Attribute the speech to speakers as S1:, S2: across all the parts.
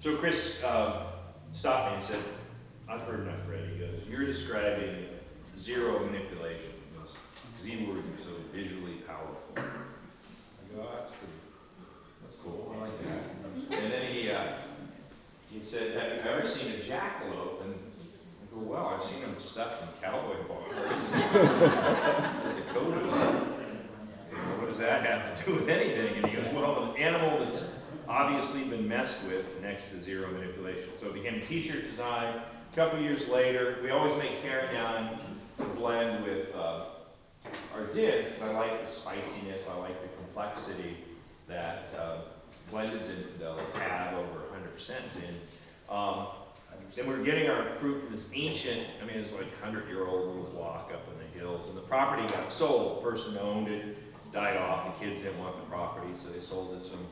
S1: So Chris stopped me and said, I've heard enough, Fred. He goes, you're describing zero manipulation. Those Z words are so visually powerful. I go, oh, that's cool. I like that. And then he said, have you ever seen a jackalope? And I go, well, I've seen them stuffed in cowboy bars in Dakota. What does that have to do with anything? And he goes, well, an animal that's obviously been messed with next to zero manipulation. So it became a t-shirt design. A couple years later, we always make carignan to blend with our zins, because I like the spiciness, I like the complexity that blended Zinfandels have over 100% zin. Then we were getting our fruit from this ancient, I mean, it was like 100-year-old little block up in the hills, and the property got sold. The person owned it, died off, the kids didn't want the property, so they sold it to some,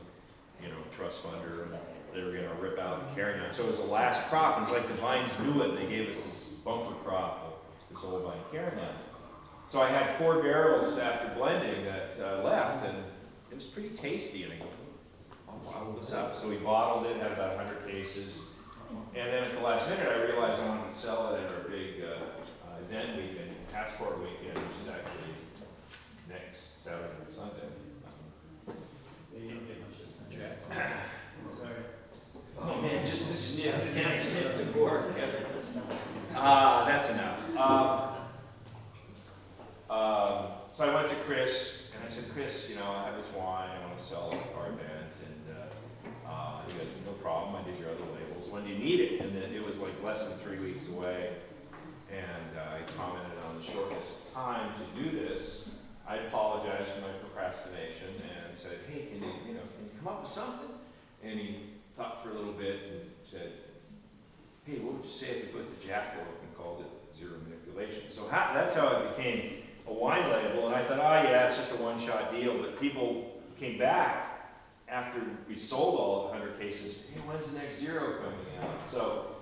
S1: trust funder, and they were going to rip out the carignan. So it was the last crop, and it's like the vines knew it, and they gave us this bumper crop of this old vine carignan. So I had 4 barrels after blending that left, and it was pretty tasty, and I go, oh, wow, what's up? So we bottled it, had about 100 cases, and then at the last minute I realized I wanted to sell it at our big event weekend, Passport Weekend, which is actually next Saturday and Sunday.
S2: You don't get much this time.
S1: Sorry. Oh man, just a sniff. Can I sniff the cork? That's enough. So I went to Chris and I said, Chris, I have this wine, I want to sell it at our event. And he goes, no problem, I did your other labels. When do you need it? And then it was like less than 3 weeks away. And I commented on the shortness of time to do this. I apologized for my procrastination and said, hey, can you come up with something? And he thought for a little bit and said, hey, what would you say if we put the jackalope and called it zero manipulation? So that's how it became a wine label. And I thought, oh yeah, it's just a one-shot deal. But people came back after we sold all of the 100 cases. Hey, when's the next zero coming out? So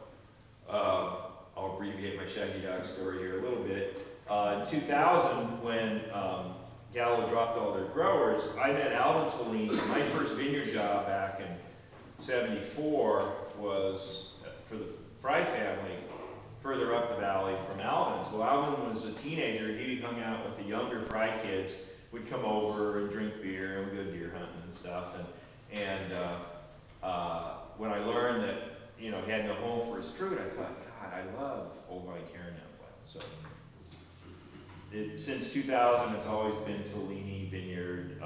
S1: I'll abbreviate my Shaggy Dog story here a little bit. In 2000, when Gallo dropped all their growers, I met Alvin Tolini. My first vineyard job back in '74 was for the Fry family further up the valley from Alvin's. Well, Alvin was a teenager. He hung out with the younger Fry kids. We'd come over and drink beer and we'd go deer hunting and stuff. And when I learned that he had no home for his fruit, I thought, God, I love old vine carignan blend. So since 2000, it's always been Tolini Vineyard.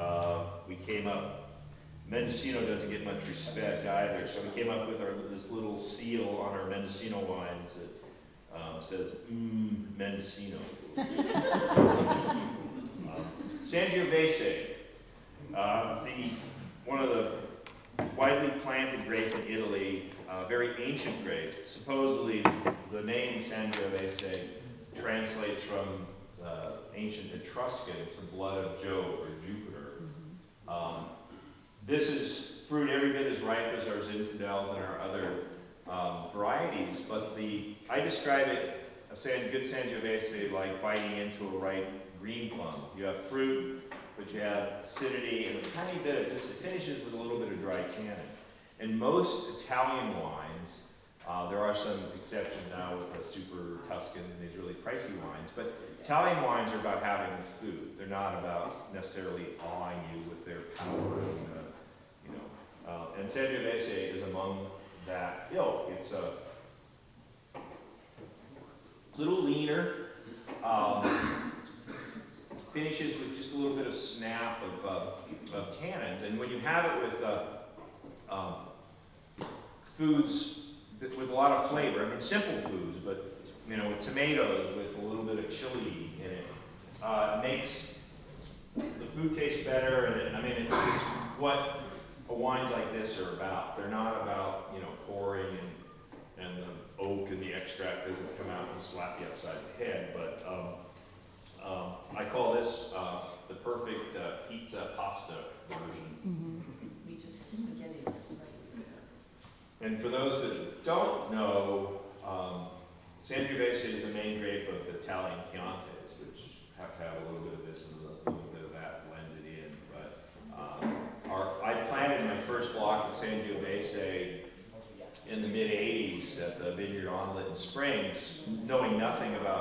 S1: We came up, Mendocino doesn't get much respect either, so we came up with this little seal on our Mendocino wines that says, Mendocino. Sangiovese, one of the widely planted grapes in Italy, very ancient grape. Supposedly, the name Sangiovese translates from ancient Etruscan to blood of Jove or Jupiter. This is fruit every bit as ripe as our Zinfandels and our other varieties, but I describe it, a good Sangiovese, like biting into a ripe green plum. You have fruit, but you have acidity and a tiny bit of it finishes with a little bit of dry tannin. In most Italian wines, there are some exceptions now with the super Tuscans and these really pricey wines, but Italian wines are about having the food. They're not about necessarily awing you with their power and Sangiovese is among that ilk. It's a little leaner, finishes with just a little bit of snap of tannins, and when you have it with foods with a lot of flavor, I mean simple foods, but with tomatoes, with a little bit of chili in it, makes the food taste better, and it's what wines like this are about. They're not about pouring and the oak and the extract doesn't come out and slap you upside the head, but I call this the perfect pizza pasta version.
S3: We just had spaghetti last night.
S1: And for those that don't know, Sangiovese is the main grape of the Italian Chiantis, which have to have a little bit of this and a little bit of that blended in. But I planted my first block of Sangiovese Springs, knowing nothing about